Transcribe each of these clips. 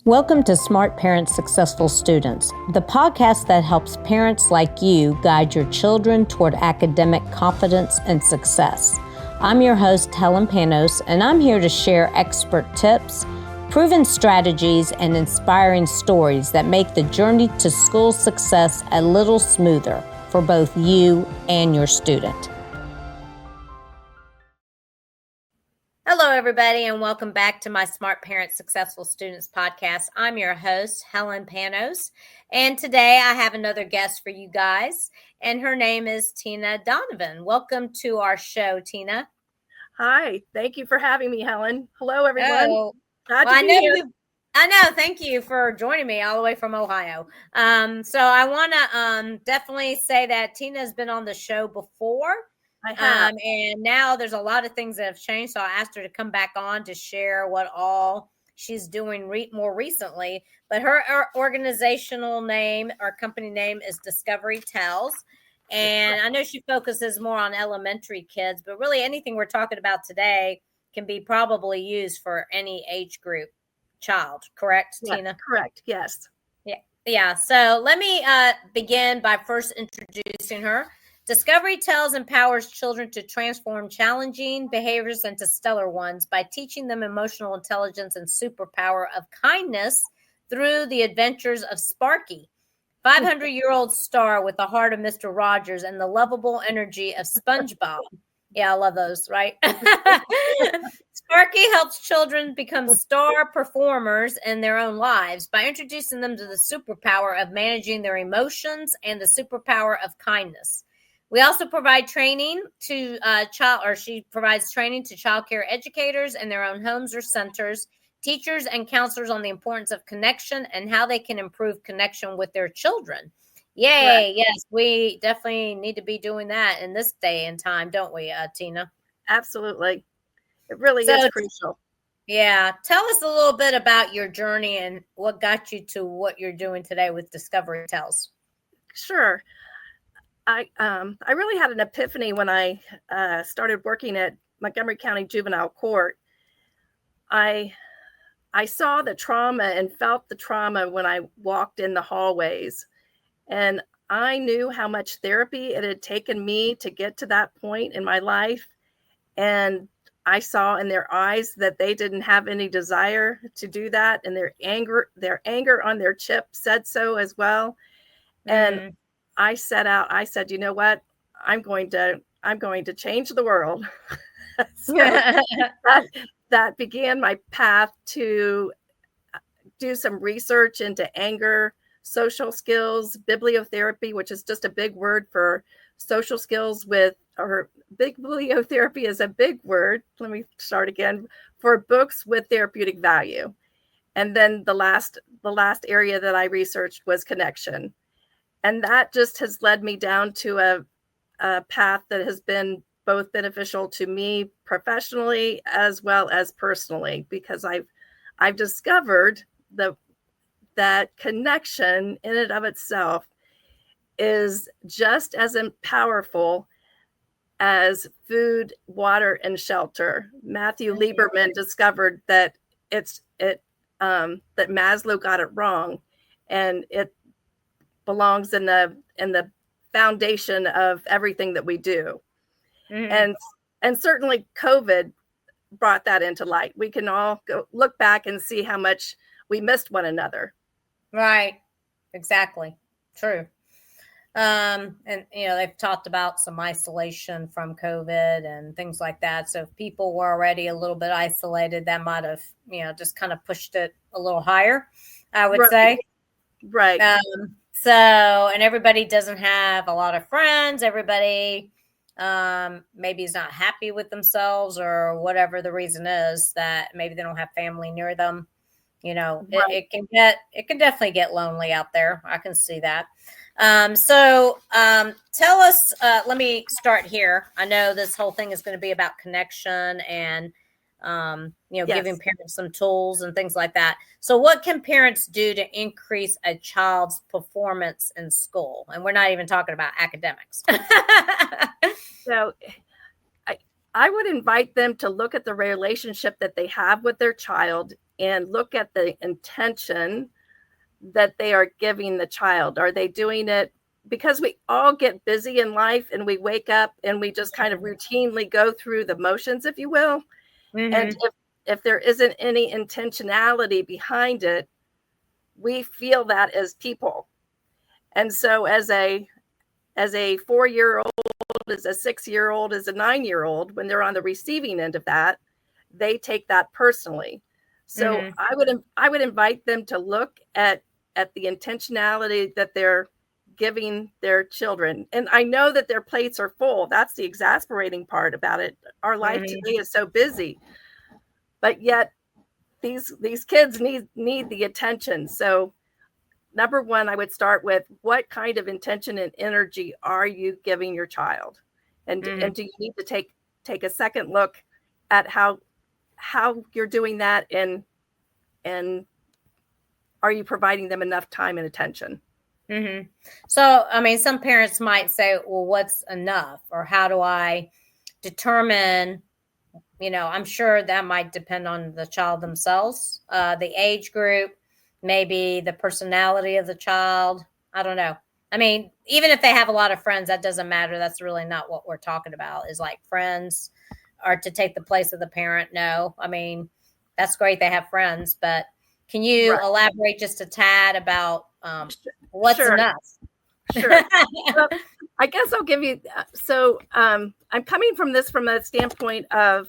Welcome to Smart Parents, Successful Students, the podcast that helps parents like you guide your children toward academic confidence and success. I'm your host, Helen Panos, and I'm here to share expert tips, proven strategies, and inspiring stories that make the journey to school success a little smoother for both you and your student. Hello, everybody, and welcome back to my Smart Parents, Successful Students podcast. I'm your host, Helen Panos, and today I have another guest for you guys, and her name is Tina Donovan. Welcome to our show, Tina. Hi, thank you for having me, Helen. Hello, everyone. Oh, Glad to be here. I know. Thank you for joining me all the way from Ohio. So I want to definitely say that Tina has been on the show before. I have. And now there's a lot of things that have changed. So I asked her to come back on to share what all she's doing more recently. But her organizational name or company name is Discovery Tells. And I know she focuses more on elementary kids, but really anything we're talking about today can be probably used for any age group child. Correct, Yes, Tina? correct. Yes. Yeah. So let me begin by first introducing her. Discovery Tells empowers children to transform challenging behaviors into stellar ones by teaching them emotional intelligence and superpower of kindness through the adventures of Sparky, 500-year-old star with the heart of Mr. Rogers and the lovable energy of SpongeBob. Yeah, I love those, right? Sparky helps children become star performers in their own lives by introducing them to the superpower of managing their emotions and the superpower of kindness. We also provide training to she provides training to child care educators in their own homes or centers, teachers and counselors on the importance of connection and how they can improve connection with their children. Yay. Right. Yes, we definitely need to be doing that in this day and time, don't we, Tina? Absolutely. It really is crucial. Yeah. Tell us a little bit about your journey and what got you to what you're doing today with Discovery Tells. Sure. I really had an epiphany when I started working at Montgomery County Juvenile Court. I saw the trauma and felt the trauma when I walked in the hallways. And I knew how much therapy it had taken me to get to that point in my life. And I saw in their eyes that they didn't have any desire to do that. And their anger on their chip said so as well. And I said, you know what? I'm going to change the world. So that began my path to do some research into anger, social skills, bibliotherapy, which is just a big word for social skills bibliotherapy is a big word. Let me start again, for books with therapeutic value. And then the last area that I researched was connection. And that just has led me down to a path that has been both beneficial to me professionally as well as personally, because I've discovered that connection in and of itself is just as powerful as food, water, and shelter. Matthew Lieberman discovered that that Maslow got it wrong, and it belongs in the foundation of everything that we do. And certainly COVID brought that into light. We can all go look back and see how much we missed one another. Right. Exactly. True. And they've talked about some isolation from COVID and things like that. So if people were already a little bit isolated, that might have, just kind of pushed it a little higher, I would say. Right. So, and everybody doesn't have a lot of friends. Everybody maybe is not happy with themselves or whatever the reason is, that maybe they don't have family near them. Right. It can definitely get lonely out there. I can see that. So tell us, let me start here. I know this whole thing is going to be about connection and, Yes. giving parents some tools and things like that. So what can parents do to increase a child's performance in school? And we're not even talking about academics. So I would invite them to look at the relationship that they have with their child and look at the intention that they are giving the child. Are they doing it because we all get busy in life and we wake up and we just kind of routinely go through the motions, if you will. Mm-hmm. And if there isn't any intentionality behind it, we feel that as people. And so as a 4-year-old, as a 6-year-old, as a 9-year-old, when they're on the receiving end of that, they take that personally. So mm-hmm. I would invite them to look at the intentionality that they're giving their children. And I know that their plates are full. That's the exasperating part about it. Our life mm-hmm. today is so busy, but yet these kids need the attention. So number one, I would start with, what kind of intention and energy are you giving your child? And mm-hmm. and do you need to take a second look at how you're doing that, and are you providing them enough time and attention? Mm-hmm. So, I mean, some parents might say, well, what's enough? Or how do I determine, I'm sure that might depend on the child themselves, the age group, maybe the personality of the child. I don't know. I mean, even if they have a lot of friends, that doesn't matter. That's really not what we're talking about, is like friends are to take the place of the parent. No, I mean, that's great. They have friends, but can you right. elaborate just a tad about what's sure. enough? Sure. Well, I guess I'll give you. So I'm coming from the standpoint of,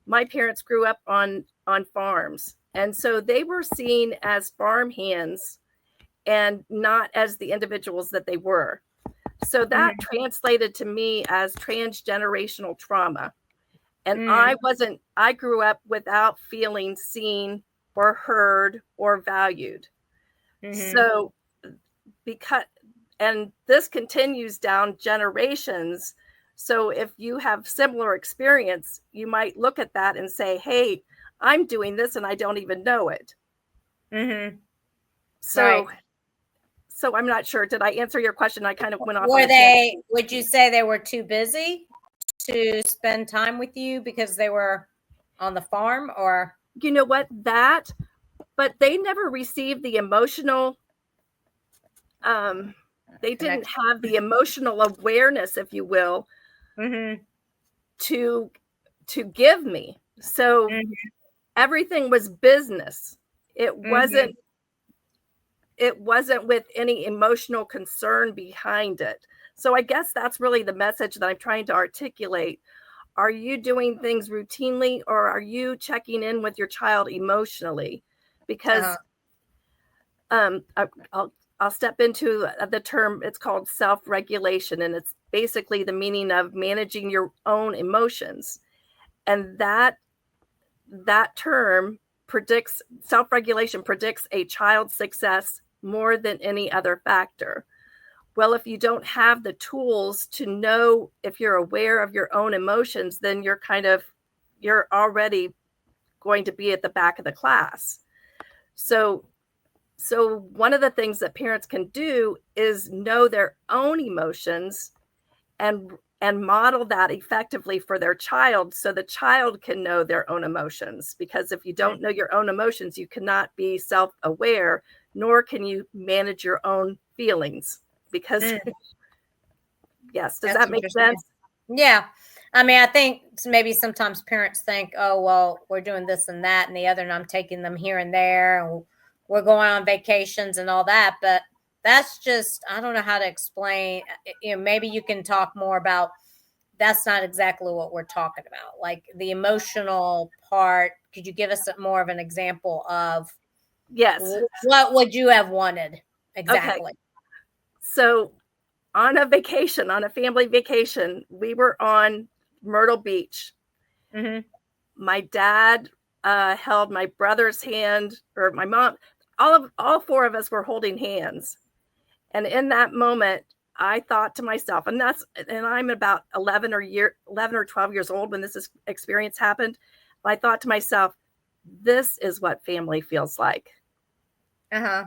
my parents grew up on farms. And so they were seen as farm hands and not as the individuals that they were. So that mm-hmm. translated to me as transgenerational trauma. And I grew up without feeling seen or heard or valued. Mm-hmm. So and this continues down generations. So if you have similar experience, you might look at that and say, hey, I'm doing this and I don't even know it. Mm-hmm. So, right. So I'm not sure. Did I answer your question? I kind of went off. Would you say they were too busy to spend time with you because they were on the farm, or? You know what, but they never received the emotional, they didn't have the emotional awareness, if you will, mm-hmm. to give me. So mm-hmm. everything was business. It mm-hmm. wasn't with any emotional concern behind it. So I guess that's really the message that I'm trying to articulate. Are you doing things routinely, or are you checking in with your child emotionally? Because I'll step into the term, it's called self-regulation, and it's basically the meaning of managing your own emotions. And that term self-regulation predicts a child's success more than any other factor. Well, if you don't have the tools to know if you're aware of your own emotions, then you're already going to be at the back of the class. So one of the things that parents can do is know their own emotions and model that effectively for their child, so the child can know their own emotions. Because if you don't know your own emotions, you cannot be self-aware, nor can you manage your own feelings. Because yes, does that make sense? Yeah. I mean, I think maybe sometimes parents think, oh, well, we're doing this and that and the other, and I'm taking them here and there, and we're going on vacations and all that. But that's just, I don't know how to explain. Maybe you can talk more about, that's not exactly what we're talking about. Like the emotional part. Could you give us more of an example of? Yes. What would you have wanted exactly? Okay. So on a family vacation, we were on Myrtle Beach. Mm-hmm. My dad held my brother's hand, or my mom. All four of us were holding hands. And in that moment, I thought to myself, and I'm about 11 or 12 years old when this experience happened. I thought to myself, this is what family feels like. Uh-huh.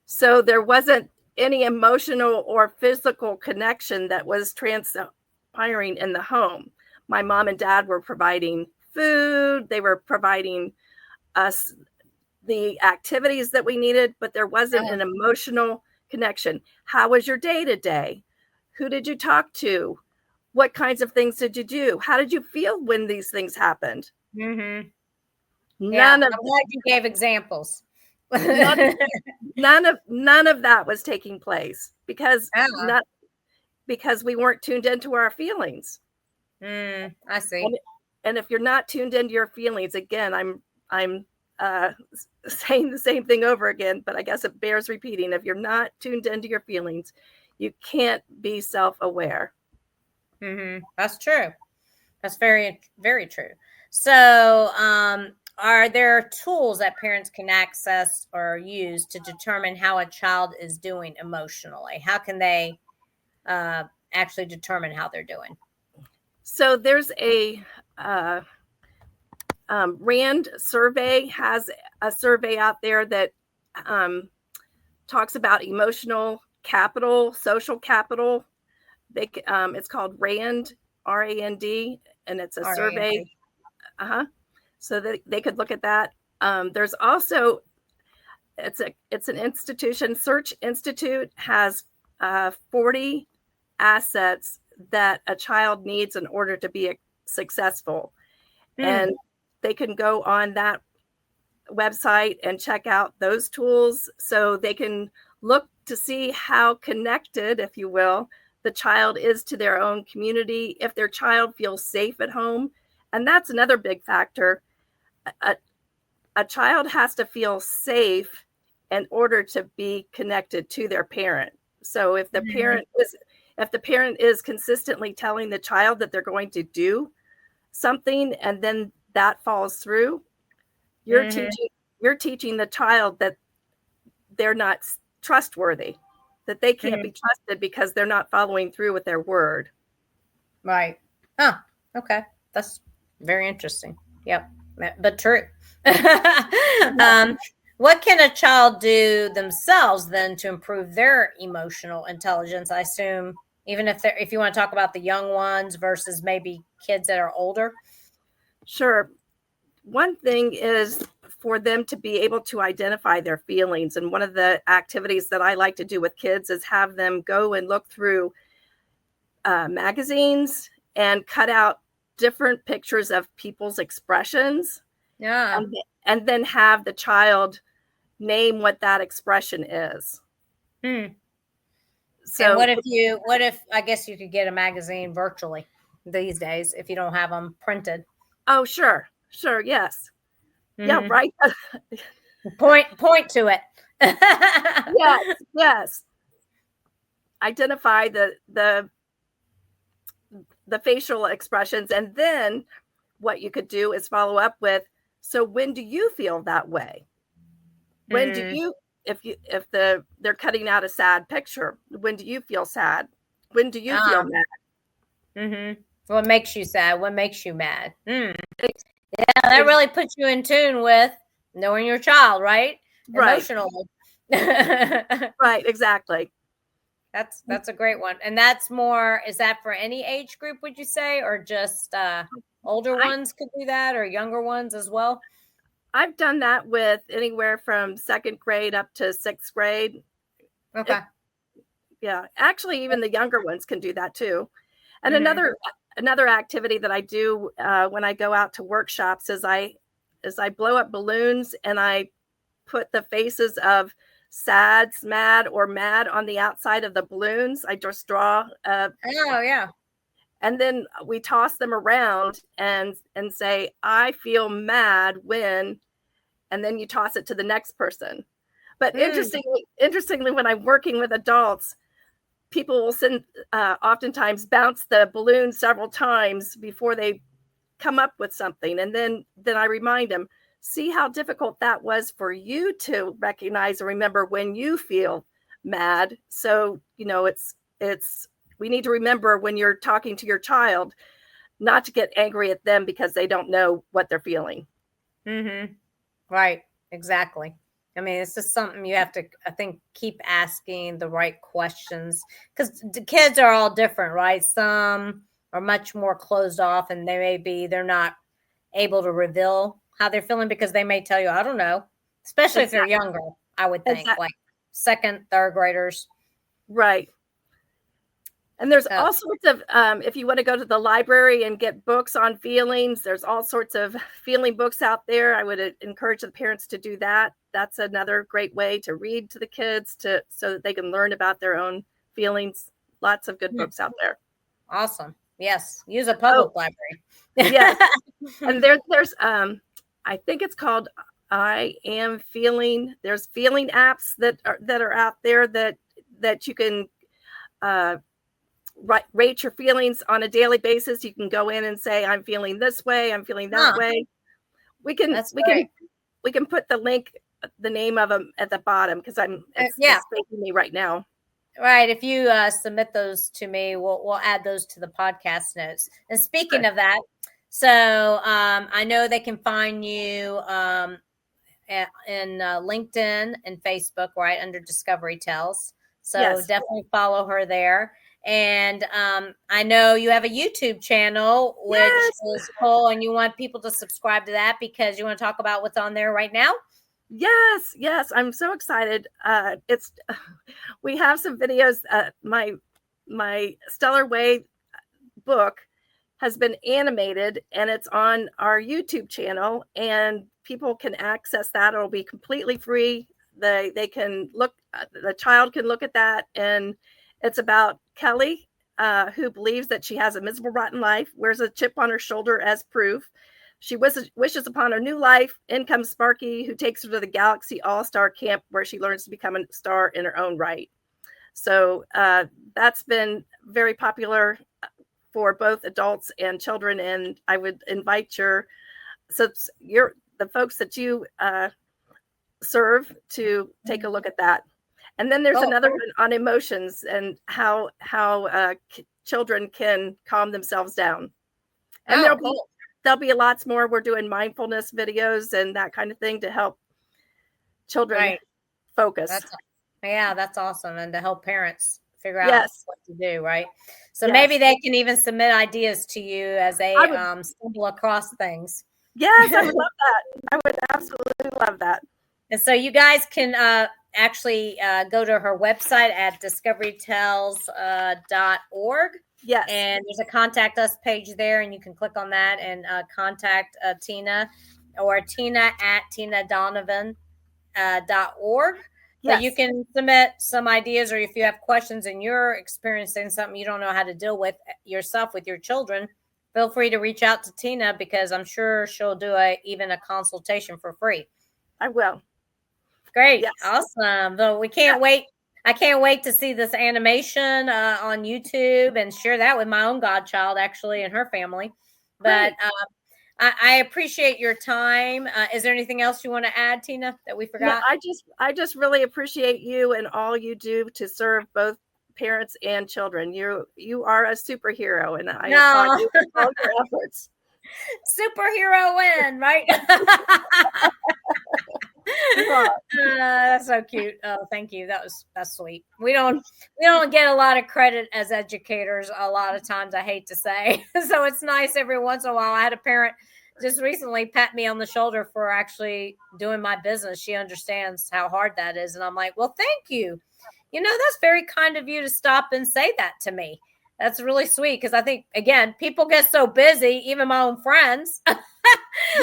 So there wasn't any emotional or physical connection that was transpiring in the home. My mom and dad were providing food. They were providing us the activities that we needed, but there wasn't an emotional connection. How was your day to day? Who did you talk to? What kinds of things did you do? How did you feel when these things happened? Mm-hmm. None of I'm glad you gave examples. none of that was taking place because because we weren't tuned into our feelings. I see. And if you're not tuned into your feelings, again, I'm saying the same thing over again, but I guess it bears repeating. If you're not tuned into your feelings, you can't be self-aware. That's true. That's very, very true. So, are there tools that parents can access or use to determine how a child is doing emotionally? How can they actually determine how they're doing? So there's a RAND survey, has a survey out there that talks about emotional capital, social capital. It's called RAND, RAND, and it's a R-A-N-D. survey. So that they could look at that. There's also it's an institution. Search Institute has 40 assets that a child needs in order to be successful, and they can go on that website and check out those tools so they can look to see how connected, if you will, the child is to their own community, if their child feels safe at home. And that's another big factor. A child has to feel safe in order to be connected to their parent. So if the parent is consistently telling the child that they're going to do something and then that falls through, you're teaching the child that they're not trustworthy, that they can't be trusted because they're not following through with their word. Right. Okay. That's very interesting. Yep. But true. What can a child do themselves then to improve their emotional intelligence? I assume, even if you want to talk about the young ones versus maybe kids that are older. Sure. One thing is for them to be able to identify their feelings. And one of the activities that I like to do with kids is have them go and look through magazines and cut out different pictures of people's expressions. Yeah. And then have the child name what that expression is. So what if I guess you could get a magazine virtually these days if you don't have them printed? Oh, sure. Yes. Yeah, right. Point to it. Yes. Identify the facial expressions, and then what you could do is follow up with, so when do you feel that way? When do you, if they're cutting out a sad picture, when do you feel sad? When do you feel mad? What makes you sad? What makes you mad? Yeah, that really puts you in tune with knowing your child, right? Emotionally. Right, exactly. That's a great one. And that's more, is that for any age group, would you say, or just older ones could do that, or younger ones as well? I've done that with anywhere from 2nd grade up to 6th grade. Okay. Yeah, actually, even the younger ones can do that too. And another activity that I do when I go out to workshops is I blow up balloons and I put the faces of sad, mad, or mad on the outside of the balloons. I just draw. And then we toss them around and say, I feel mad when, and then you toss it to the next person. But interestingly, when I'm working with adults, people will oftentimes bounce the balloon several times before they come up with something. And then I remind them, see how difficult that was for you to recognize and remember when you feel mad. So, we need to remember when you're talking to your child, not to get angry at them because they don't know what they're feeling. Right. Exactly. I mean, it's just something you have to, I think, keep asking the right questions, because the kids are all different, right? Some are much more closed off, and they're not able to reveal how they're feeling because they may tell you, I don't know. especially if they're younger, I would think, like second, third graders. Right. And there's all sorts of, if you want to go to the library and get books on feelings, there's all sorts of feeling books out there. I would encourage the parents to do that. That's another great way to read to the kids so that they can learn about their own feelings. Lots of good books out there. Awesome. Yes. Use a public library. Yes. And there's, I think it's called I Am Feeling. There's feeling apps that are out there that you can, rate your feelings on a daily basis. You can go in and say, I'm feeling this way, I'm feeling that way. We can put the link, the name of them at the bottom, because it's escaping me right now. Right. If you submit those to me, we'll add those to the podcast notes. And speaking of that, so I know they can find you in LinkedIn and Facebook, right, under Discovery Tells. So definitely follow her there. And I know you have a YouTube channel, which is cool, and you want people to subscribe to that because you want to talk about what's on there right now. Yes. I'm so excited. We have some videos. My Stellar Way book has been animated, and it's on our YouTube channel, and people can access that. It'll be completely free. They can look. The child can look at that, and it's about Kelly, who believes that she has a miserable, rotten life, wears a chip on her shoulder as proof. She wishes upon her new life. In comes Sparky, who takes her to the Galaxy All-Star Camp, where she learns to become a star in her own right. So that's been very popular for both adults and children. And I would invite the folks that you serve to take a look at that. And then there's another one on emotions and how children can calm themselves down. And there'll be lots more. We're doing mindfulness videos and that kind of thing to help children focus. That's awesome. And to help parents figure out what to do, right? So maybe they can even submit ideas to you as they stumble across things. Yes, I would love that. I would absolutely love that. And so you guys can actually go to her website at discoverytells.org. Yes. And there's a contact us page there, and you can click on that and contact Tina or Tina at tinadonovan.org. But you can submit some ideas, or if you have questions and you're experiencing something you don't know how to deal with yourself with your children, feel free to reach out to Tina, because I'm sure she'll do even a consultation for free. I will. Great. Yes. Awesome. So we can't wait. I can't wait to see this animation on YouTube and share that with my own godchild, actually, and her family. But I appreciate your time. Is there anything else you want to add, Tina, that we forgot? Yeah, I just really appreciate you and all you do to serve both parents and children. You are a superhero, and I applaud you for all your efforts. Superhero win, right? That's so cute. Oh, thank you. That's sweet. We don't get a lot of credit as educators a lot of times, I hate to say. So it's nice every once in a while. I had a parent just recently pat me on the shoulder for actually doing my business. She understands how hard that is. And I'm like, well, thank you. That's very kind of you to stop and say that to me. That's really sweet, because I think, again, people get so busy, even my own friends, that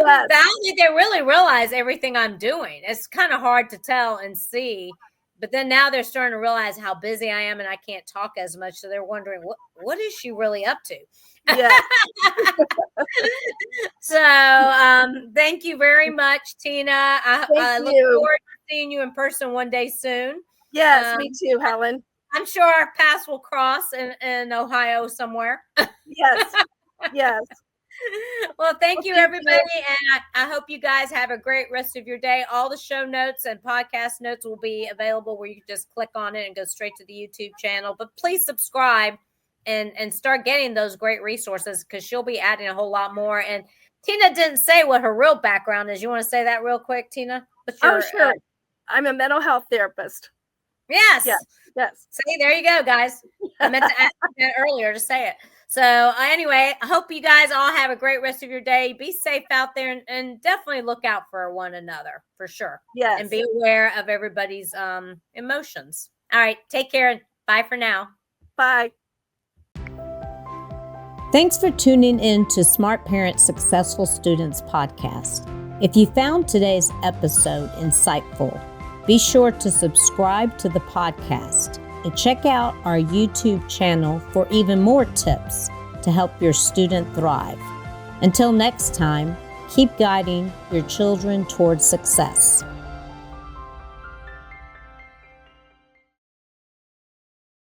I don't think they really realize everything I'm doing. It's kind of hard to tell and see. But then now they're starting to realize how busy I am and I can't talk as much. So they're wondering, what is she really up to? Yeah. So thank you very much, Tina. I look forward to seeing you in person one day soon. Yes, me too, Helen. I'm sure our paths will cross in Ohio somewhere. Yes. Well, thank you, everybody. And I hope you guys have a great rest of your day. All the show notes and podcast notes will be available where you can just click on it and go straight to the YouTube channel. But please subscribe and start getting those great resources, because she'll be adding a whole lot more. And Tina didn't say what her real background is. You want to say that real quick, Tina? Sure. I'm a mental health therapist. Yes. Yes. See, there you go, guys. I meant to ask that earlier to say it. So anyway, I hope you guys all have a great rest of your day. Be safe out there, and definitely look out for one another for sure. Yes. And be aware of everybody's emotions. All right. Take care. Bye for now. Bye. Thanks for tuning in to Smart Parents Successful Students podcast. If you found today's episode insightful, be sure to subscribe to the podcast and check out our YouTube channel for even more tips to help your student thrive. Until next time, keep guiding your children towards success.